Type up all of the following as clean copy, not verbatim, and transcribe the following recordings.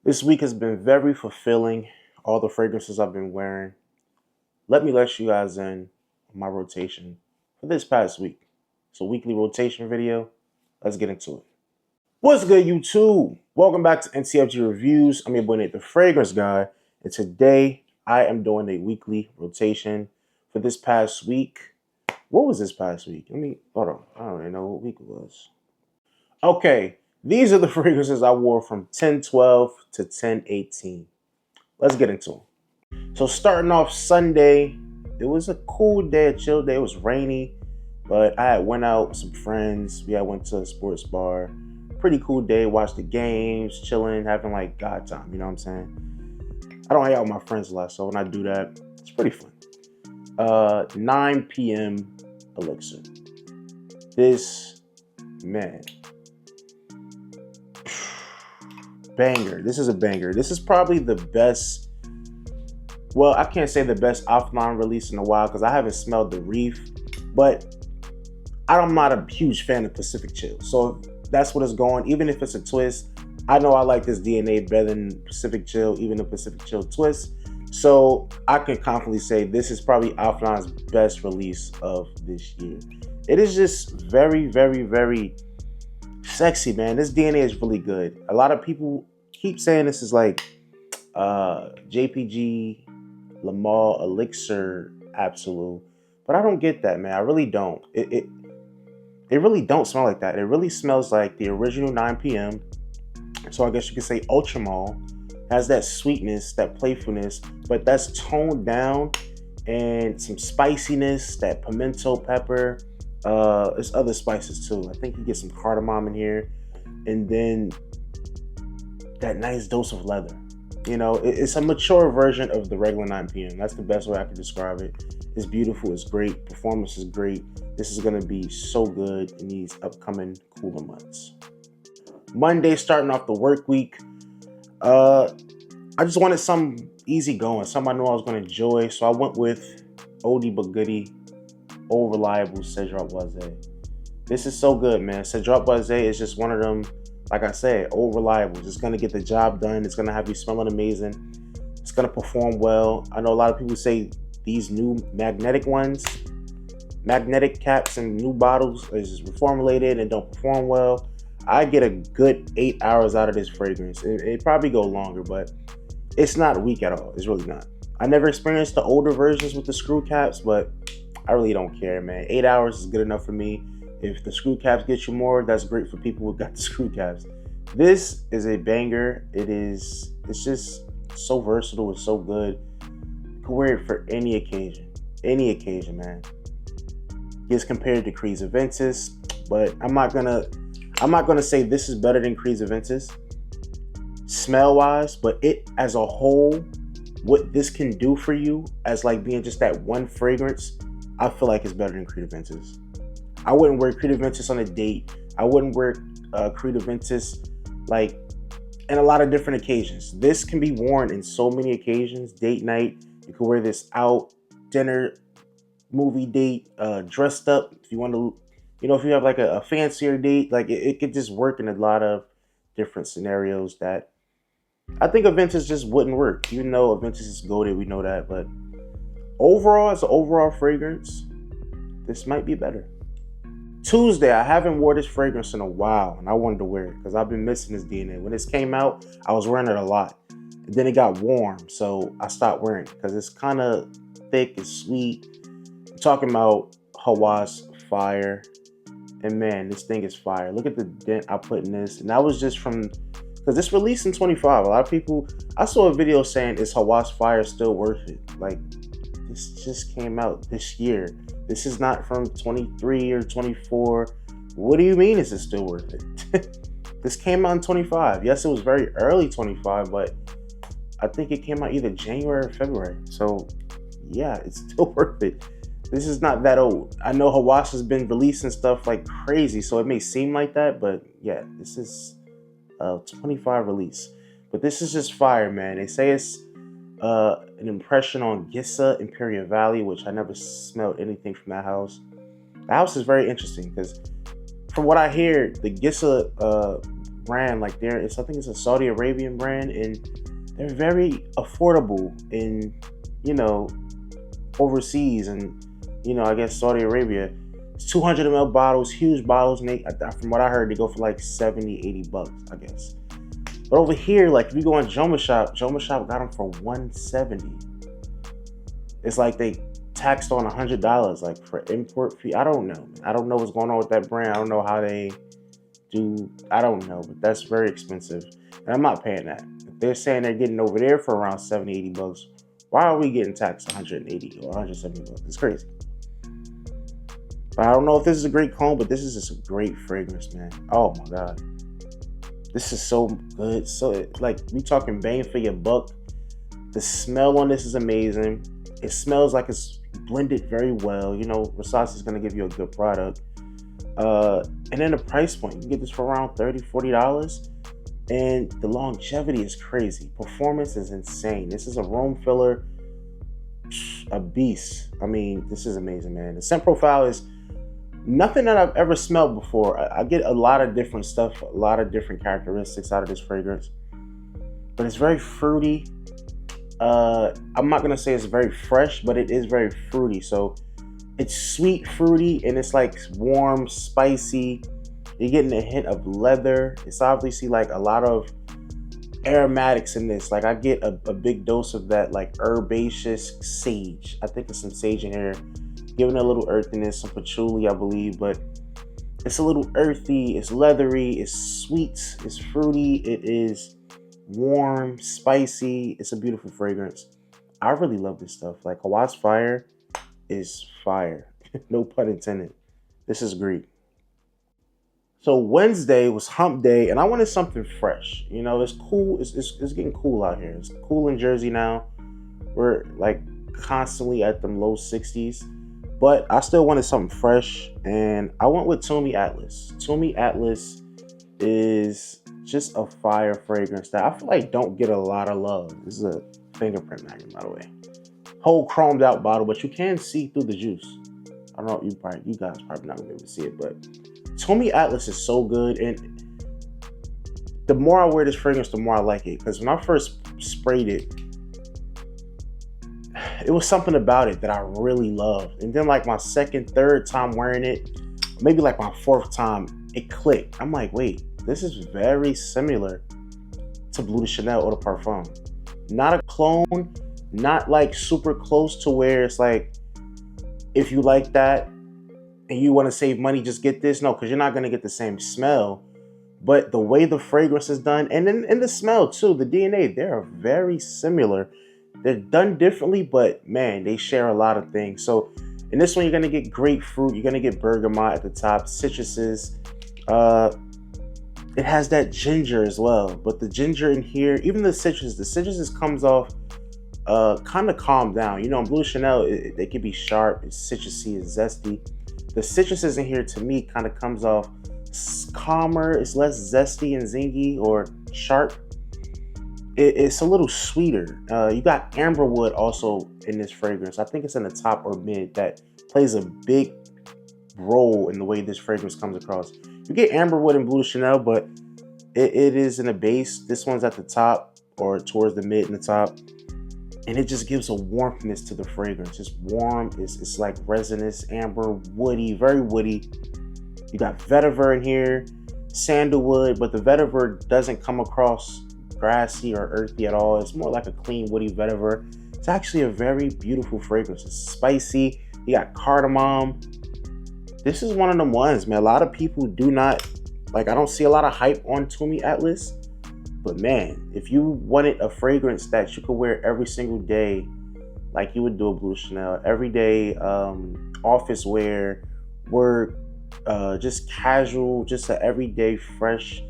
This week has been very fulfilling. All the fragrances I've been wearing. Let me let you guys in on my rotation for this past week. So weekly rotation video. Let's get into it. What's good, YouTube? Welcome back to NTFG Reviews. I'm your boy Nate the Fragrance Guy, and today I am doing a weekly rotation for this past week. What was this past week? Hold on. I don't even know what week it was. Okay, these are the fragrances I wore from 10/12 to 10/18. Let's get into them. So starting off Sunday, it was a cool day, a chill day. It was rainy, but I had went out with some friends. We had went to a sports bar. Pretty cool day. Watched the games, chilling, having like God time. You know what I'm saying? I don't hang out with my friends a lot, so when I do that, it's pretty fun. 9 p.m. Elixir. This man. Banger. This is a banger. This is probably the best. Well, I can't say the best offline release in a while because I haven't smelled the Reef, but I'm not a huge fan of Pacific Chill. So if that's what it's going. Even if it's a twist, I know I like this DNA better than Pacific Chill, even the Pacific Chill twist. So I can confidently say this is probably offline's best release of this year. It is just very, very, very sexy, man. This DNA is really good. A lot of people keep saying this is like JPG, Lamar, Elixir, Absolute, but I don't get that, man. I really don't. It really don't smell like that. It really smells like the original 9 p.m. So I guess you could say Ultra Mall has that sweetness, that playfulness, but that's toned down and some spiciness, that pimento pepper. There's other spices too. I think you get some cardamom in here, and then that nice dose of leather. You know, it's a mature version of the regular 9 p.m. That's the best way I can describe it. It's beautiful. It's great. Performance is great. This is going to be so good in these upcoming cooler months. Monday, starting off the work week. I just wanted something easy going, something I knew I was going to enjoy. So I went with oldie but goodie, old reliable Cedroc Boisé. This is so good, man. Cedroc Boisé is just one of them, like I said, old reliable. It's going to get the job done. It's going to have you smelling amazing. It's going to perform well. I know a lot of people say these new magnetic ones, magnetic caps and new bottles is reformulated and don't perform well. I get a good 8 hours out of this fragrance. It probably go longer, but it's not weak at all. It's really not. I never experienced the older versions with the screw caps, but I really don't care, man. 8 hours is good enough for me. If the screw caps get you more, that's great for people who got the screw caps. This is a banger. It's just so versatile. It's so good. You can wear it for any occasion, man. Gets compared to Creed's Aventus, but I'm not gonna say this is better than Creed's Aventus smell wise, but it as a whole, what this can do for you as like being just that one fragrance, I feel like it's better than Creed Aventus. I wouldn't wear Creed Aventus on a date. I wouldn't wear Creed Aventus like in a lot of different occasions. This can be worn in so many occasions. Date night, you can wear this out, dinner, movie date, dressed up. If you want to, you know, if you have like a fancier date, like it could just work in a lot of different scenarios that I think Aventus just wouldn't work. Even though Aventus is goated, we know that, but overall, as an overall fragrance, this might be better. Tuesday, I haven't worn this fragrance in a while, and I wanted to wear it because I've been missing this DNA. When this came out, I was wearing it a lot. And then it got warm, so I stopped wearing it because it's kind of thick, it's sweet. I'm talking about Hawass Fire. And man, this thing is fire. Look at the dent I put in this. And that was just from, because this released in 25. A lot of people, I saw a video saying, is Hawass Fire still worth it? Like, this just came out this year. This is not from 23 or 24. What do you mean is it still worth it? This came out in 25. Yes, it was very early 25, but I think it came out either January or February. So yeah, it's still worth it. This is not that old. I know Hawass has been releasing stuff like crazy, so it may seem like that, but yeah, this is a 25 release. But this is just fire, man. They say it's an impression on Gissa, Imperial Valley, which I never smelled anything from that house. The house is very interesting because from what I hear, the Gissa brand. Like I think it's a Saudi Arabian brand, and they're very affordable in, you know, overseas, and I guess Saudi Arabia. It's 200 ml bottles, huge bottles, and from what I heard, they go for like 70, 80 bucks, I guess. But over here, like if you go on Joma Shop got them for 170. It's like they taxed on $100 like for import fee. I don't know. I don't know what's going on with that brand. I don't know how they do. I don't know, but that's very expensive, and I'm not paying that. If they're saying they're getting over there for around 70, 80 bucks, why are we getting taxed 180 or 170 bucks? It's crazy. But I don't know if this is a great cologne, but this is just a great fragrance, man. Oh my God. This is so good. So like we talking bang for your buck. The smell on this is amazing. It smells like it's blended very well. Versace is going to give you a good product. And then the price point, you can get this for around $30, $40. And the longevity is crazy. Performance is insane. This is a room filler, a beast. I mean, this is amazing, man. The scent profile is nothing that I've ever smelled before. I get a lot of different stuff, a lot of different characteristics out of this fragrance. But it's very fruity. I'm not gonna say it's very fresh, but it is very fruity. So it's sweet, fruity, and it's like warm, spicy. You're getting a hint of leather. It's obviously like a lot of aromatics in this. Like I get a big dose of that like herbaceous sage. I think there's some sage in here, giving a little earthiness, some patchouli, I believe, but it's a little earthy, it's leathery, it's sweet, it's fruity, it is warm, spicy. It's a beautiful fragrance. I really love this stuff. Like Hawa's Fire is fire. No pun intended. This is great. So Wednesday was hump day, and I wanted something fresh. It's cool. It's getting cool out here. It's cool in Jersey now. We're like constantly at them low 60s. But I still wanted something fresh, and I went with Toomey Atlas. Toomey Atlas is just a fire fragrance that I feel like don't get a lot of love. This is a fingerprint magnet, by the way. Whole chromed out bottle, but you can see through the juice. I don't know, you guys probably not gonna be able to see it, but Toomey Atlas is so good, and the more I wear this fragrance, the more I like it. Because when I first sprayed it, it was something about it that I really loved. And then like my second, third time wearing it, maybe like my fourth time, it clicked. I'm like, wait, this is very similar to Bleu de Chanel Eau de Parfum. Not a clone, not like super close to where it's like, if you like that and you want to save money, just get this. No, because you're not going to get the same smell. But the way the fragrance is done, and then the smell too, the DNA, they're very similar. They're done differently, but man, they share a lot of things. So in this one, you're going to get grapefruit. You're going to get bergamot at the top, citruses. It has that ginger as well. But the ginger in here, even the citruses comes off kind of calmed down. In Bleu de Chanel, they can be sharp. It's citrusy, it's zesty. The citruses in here, to me, kind of comes off calmer. It's less zesty and zingy or sharp. It's a little sweeter. You got amberwood also in this fragrance. I think it's in the top or mid that plays a big role in the way this fragrance comes across. You get amberwood in Bleu de Chanel, but it is in the base. This one's at the top or towards the mid and the top. And it just gives a warmthness to the fragrance. It's warm. It's like resinous, amber, woody, very woody. You got vetiver in here, sandalwood, but the vetiver doesn't come across grassy or earthy at all. It's more like a clean, woody vetiver. It's actually a very beautiful fragrance. It's spicy. You got cardamom. This is one of them ones, man. A lot of people do not, I don't see a lot of hype on Toomey Atlas. But man, if you wanted a fragrance that you could wear every single day, like you would do a Bleu de Chanel, every day, office wear, work, just casual, just an everyday, fresh,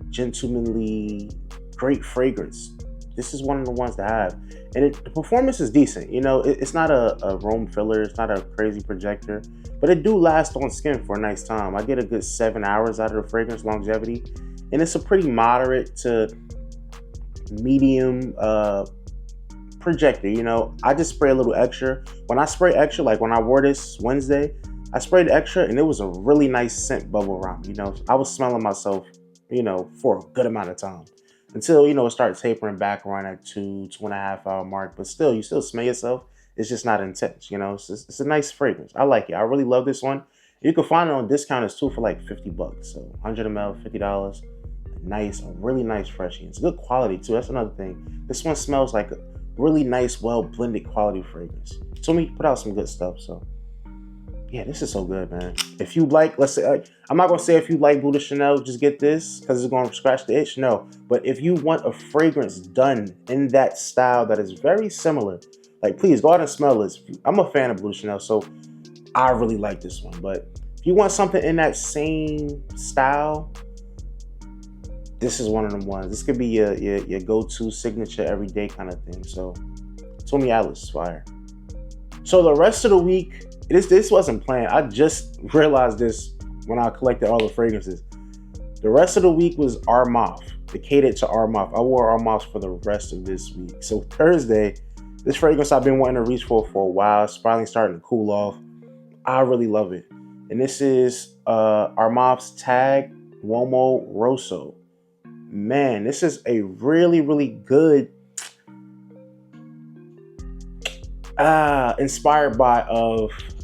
gentlemanly, great fragrance. This is one of the ones to have. And the performance is decent. It's not a roam filler. It's not a crazy projector. But it do last on skin for a nice time. I get a good 7 hours out of the fragrance longevity. And it's a pretty moderate to medium projector. I just spray a little extra. When I spray extra, like when I wore this Wednesday, I sprayed extra and it was a really nice scent bubble around me. I was smelling myself for a good amount of time. Until, it starts tapering back around that 2.5 hour mark. But still, you still smell yourself. It's just not intense, it's a nice fragrance. I like it. I really love this one. You can find it on discounters too for like $50. So 100 ml, $50. Nice, a really nice freshie. It's good quality too. That's another thing. This one smells like a really nice, well blended quality fragrance. So me put out some good stuff. So yeah, this is so good, man. If you like, let's say, I'm not gonna say if you like Bleu de Chanel, just get this because it's gonna scratch the itch. No, but if you want a fragrance done in that style that is very similar, like please go out and smell this. I'm a fan of Bleu de Chanel, so I really like this one. But if you want something in that same style, this is one of them ones. This could be your go-to signature everyday kind of thing. So Tommy Alice is fire. So the rest of the week, this wasn't planned. I just realized this when I collected all the fragrances. The rest of the week was Armaf. It catered to Armaf. I wore Armaf for the rest of this week. So Thursday, this fragrance I've been wanting to reach for a while. It's finally starting to cool off. I really love it. And this is Armaf's Tag Uomo Rosso. Man, this is a really, really good, inspired by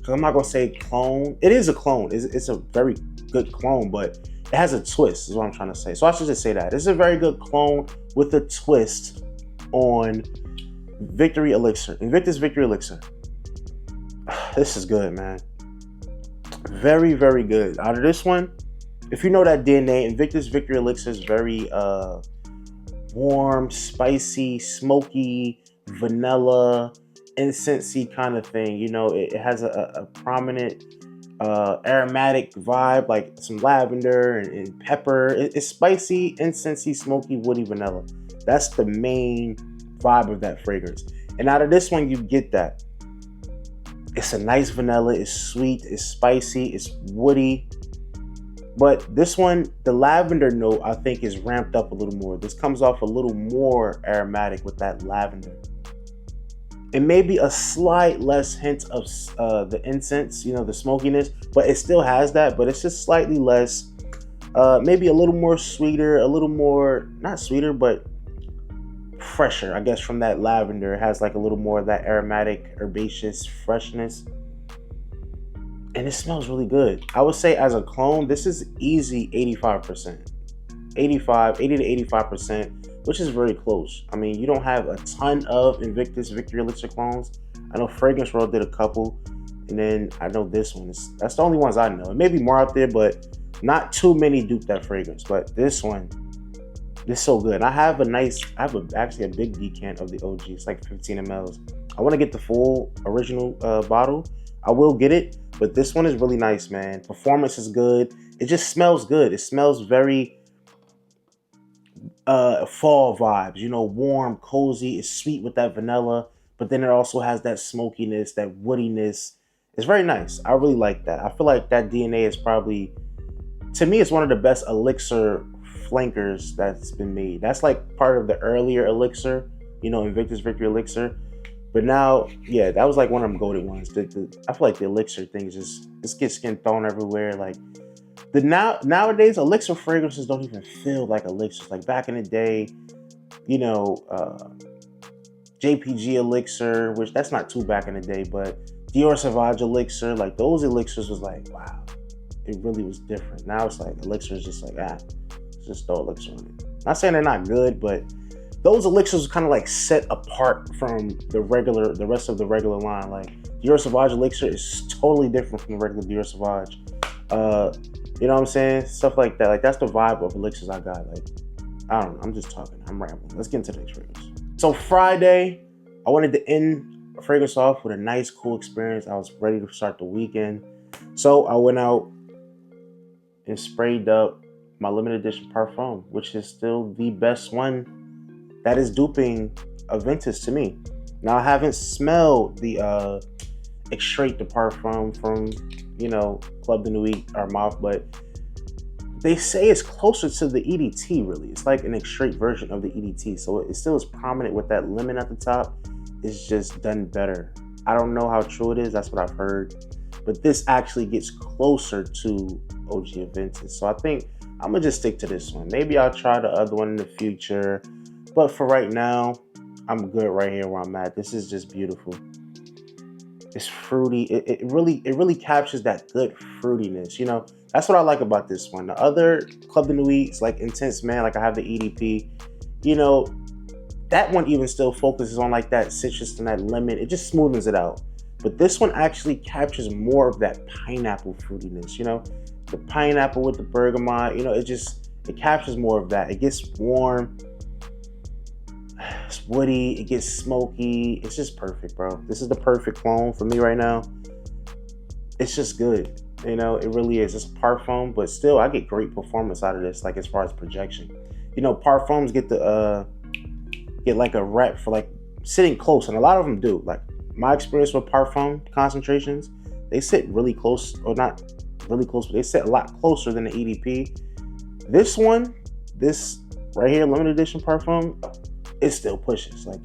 I'm not going to say clone. It is a clone. It's a very good clone, but it has a twist is what I'm trying to say. So I should just say that. It's a very good clone with a twist on Victory Elixir. Invictus Victory Elixir. This is good, man. Very, very good. Out of this one, if you know that DNA, Invictus Victory Elixir is very warm, spicy, smoky, vanilla, incensey kind of thing. It has a prominent aromatic vibe, like some lavender and pepper. It's spicy, incensey, smoky, woody, vanilla. That's the main vibe of that fragrance. And out of this one, you get that. It's a nice vanilla. It's sweet. It's spicy. It's woody. But this one, the lavender note, I think is ramped up a little more. This comes off a little more aromatic with that lavender. And maybe a slight less hint of the incense, the smokiness, but it still has that, but it's just slightly less, maybe a little more sweeter, a little more, not sweeter, but fresher, I guess, from that lavender. It has like a little more of that aromatic, herbaceous freshness. And it smells really good. I would say as a clone, this is easy 85%. 80 to 85%, which is very close. I mean, you don't have a ton of Invictus Victory Elixir clones. I know Fragrance World did a couple, and then I know this one. That's the only ones I know. It may be more out there, but not too many dupe that fragrance. But this one, this is so good. And I have actually a big decant of the OG. It's like 15 mLs. I want to get the full original bottle. I will get it, but this one is really nice, man. Performance is good. It just smells good. It smells very fall vibes, warm, cozy. It's sweet with that vanilla, but then it also has that smokiness, that woodiness. It's very nice. I really like that. I feel like that DNA is probably, to me, it's one of the best elixir flankers that's been made. That's like part of the earlier elixir, Invictus Victory Elixir. But now, yeah, that was like one of them golden ones. I feel like the elixir things just gets skin thrown everywhere. Like nowadays, elixir fragrances don't even feel like elixirs. Like back in the day, JPG elixir, which that's not too back in the day, but Dior Sauvage elixir, like those elixirs was like, wow, it really was different. Now it's like elixir is just like, just throw elixir on it. Not saying they're not good, but those elixirs kind of like set apart from the rest of the regular line. Like Dior Sauvage elixir is totally different from the regular Dior Sauvage. You know what I'm saying? Stuff like that. Like that's the vibe of elixirs I got. Like, I don't know. I'm just talking. I'm rambling. Let's get into the next fragrance. So Friday, I wanted to end a fragrance off with a nice, cool experience. I was ready to start the weekend. So I went out and sprayed up my limited edition parfum, which is still the best one that is duping Aventus to me. Now, I haven't smelled the Extrait de Parfum from, Club de Nuit Armaf, but they say it's closer to the EDT, really. It's like an Extrait version of the EDT, so it still is prominent with that lemon at the top. It's just done better. I don't know how true it is. That's what I've heard. But this actually gets closer to OG Aventus. So I think I'm gonna just stick to this one. Maybe I'll try the other one in the future, but for right now, I'm good right here where I'm at. This is just beautiful. It's fruity. It really captures that good fruitiness. You know, that's what I like about this one. The other Club de Nuit's like Intense Man, like I have the EDP. You know, that one even still focuses on like that citrus and that lemon. It just smoothens it out. But this one actually captures more of that pineapple fruitiness. You know, the pineapple with the bergamot. You know, it captures more of that. It gets warm. It's woody, it gets smoky. It's just perfect, bro. This is the perfect clone for me right now. It's just good. You know, it really is. It's a parfum, but still I get great performance out of this, like as far as projection. You know, parfums get like a rep for like sitting close, and a lot of them do. Like my experience with parfum concentrations, they sit really close, or not really close, but they sit a lot closer than the EDP. This one, this right here, limited edition parfum, it still pushes. Like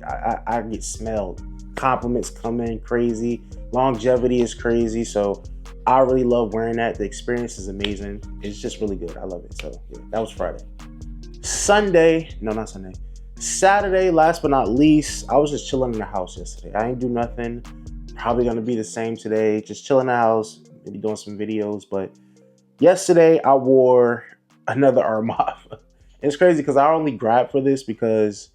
I get smelled. Compliments come in crazy. Longevity is crazy. So I really love wearing that. The experience is amazing. It's just really good. I love it. So yeah, that was Friday. Saturday, last but not least, I was just chilling in the house yesterday. I ain't do nothing. Probably gonna be the same today. Just chilling in the house, maybe doing some videos. But yesterday I wore another Armaf. It's crazy because I only grabbed for this because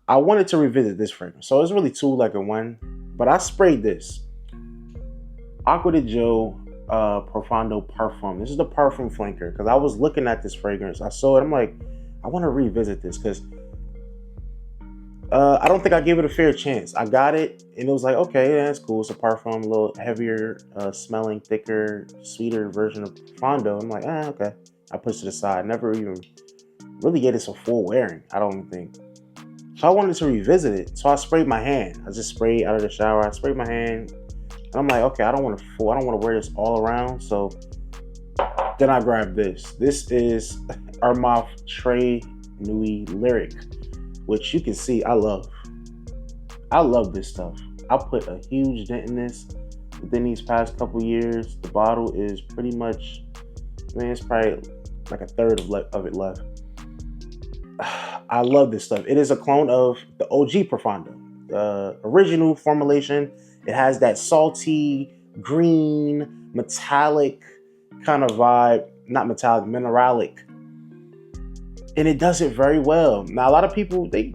I wanted to revisit this fragrance. So it's really two like in one. But I sprayed this. Acqua di Gio Profondo Parfum. This is the Parfum Flanker. Because I was looking at this fragrance. I saw it. I'm like, I want to revisit this. Because I don't think I gave it a fair chance. I got it. And it was like, okay, yeah, that's cool. It's a Parfum. A little heavier smelling, thicker, sweeter version of Profondo. I'm like, okay. I pushed it aside. Never even really get it a full wearing. I don't think. So I wanted to revisit it. So I sprayed my hand. I just sprayed out of the shower. I sprayed my hand. And I'm like, okay, I don't want to wear this all around. So then I grabbed this. This is Armaf Très Nuit Lyric, which you can see I love. I love this stuff. I put a huge dent in this within these past couple years. The bottle is pretty much, it's probably like a third of it left. I love this stuff. It is a clone of the OG Profondo, the original formulation. It has that salty, green, metallic kind of vibe. Not metallic, mineralic. And it does it very well. Now, a lot of people, they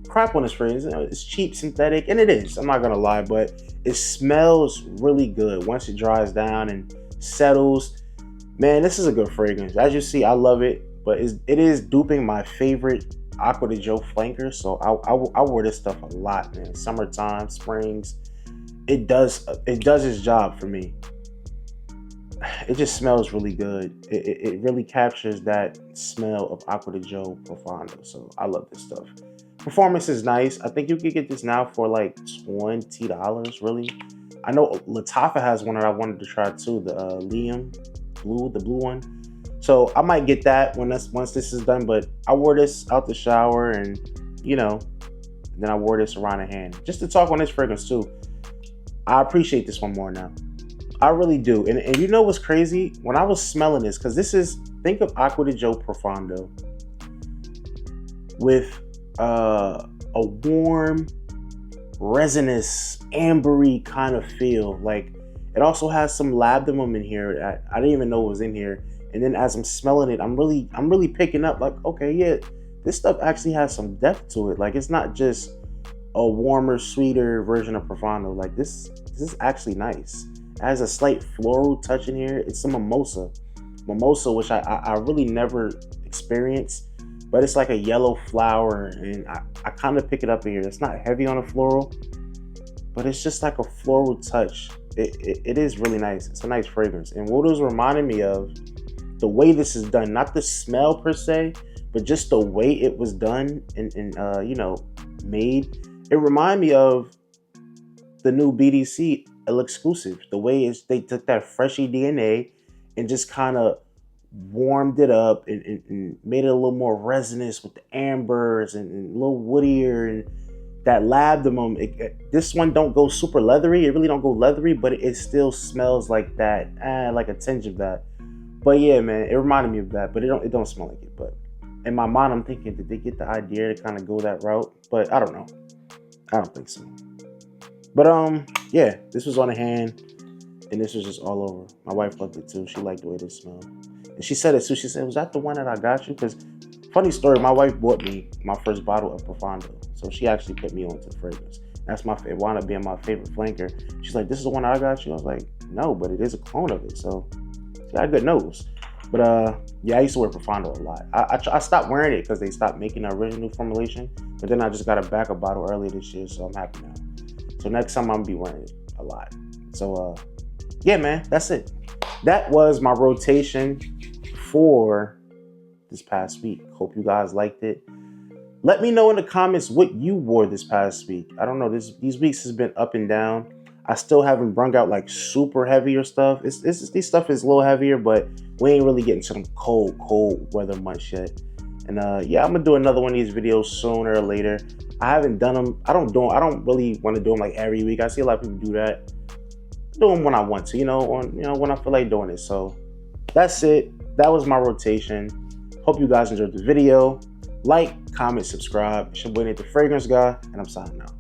crap on this fragrance. You know, it's cheap, synthetic, and it is. I'm not going to lie, but it smells really good once it dries down and settles. Man, this is a good fragrance. As you see, I love it. But it is duping my favorite Acqua di Gio flanker. So I wear this stuff a lot, man. Summertime, springs. It does its job for me. It just smells really good. It really captures that smell of Acqua di Gio Profondo. So I love this stuff. Performance is nice. I think you could get this now for like $20, really. I know Lattafa has one that I wanted to try too. The Liam Blue, the blue one. So I might get that once this is done, but I wore this out the shower and, you know, then I wore this around the hand. Just to talk on this fragrance too, I appreciate this one more now. I really do. And you know what's crazy? When I was smelling this, because think of Acqua di Gio Profondo with a warm, resinous, ambery kind of feel. Like it also has some labdanum in here. I didn't even know it was in here. And then as I'm smelling it, I'm really picking up like, okay, yeah, this stuff actually has some depth to it. Like it's not just a warmer, sweeter version of Profondo. Like this is actually nice. It has a slight floral touch in here. It's some mimosa, which I really never experienced, but it's like a yellow flower, and I kind of pick it up in here. It's not heavy on the floral, but it's just like a floral touch. It is really nice. It's a nice fragrance. And what it was reminding me of, the way this is done, not the smell per se, but just the way it was done and you know, made. It reminded me of the new BDC exclusive. The way they took that freshy DNA and just kind of warmed it up and made it a little more resinous with the ambers and a little woodier and that labdanum. This one don't go super leathery. It really don't go leathery, but it still smells like that, like a tinge of that. But yeah, man, it reminded me of that, but it don't smell like it. But in my mind, I'm thinking, did they get the idea to kind of go that route? But I don't know. I don't think so. But yeah, this was on the hand, and this was just all over. My wife loved it too. She liked the way this smelled, and she said it too. She said, "Was that the one that I got you?" Because funny story, my wife bought me my first bottle of Profondo, so she actually put me onto the fragrance. That's it wound up being my favorite flanker. She's like, "This is the one I got you." I was like, "No, but it is a clone of it." So she got a good nose. But yeah, I used to wear Profondo a lot. I stopped wearing it because they stopped making the original formulation. But then I just got a backup bottle earlier this year, so I'm happy now. So next time I'm gonna be wearing it a lot. So yeah, man, that's it. That was my rotation for this past week. Hope you guys liked it. Let me know in the comments what you wore this past week. I don't know. These weeks has been up and down. I still haven't brung out like super heavier stuff. This stuff is a little heavier, but we ain't really getting to some cold weather months yet. And yeah, I'm gonna do another one of these videos sooner or later. I haven't done them. I don't really want to do them like every week. I see a lot of people do that. I do them when I want to, when I feel like doing it. So that's it. That was my rotation. Hope you guys enjoyed the video. Like, comment, subscribe. It's your boy Natethefragranceguy, and I'm signing out.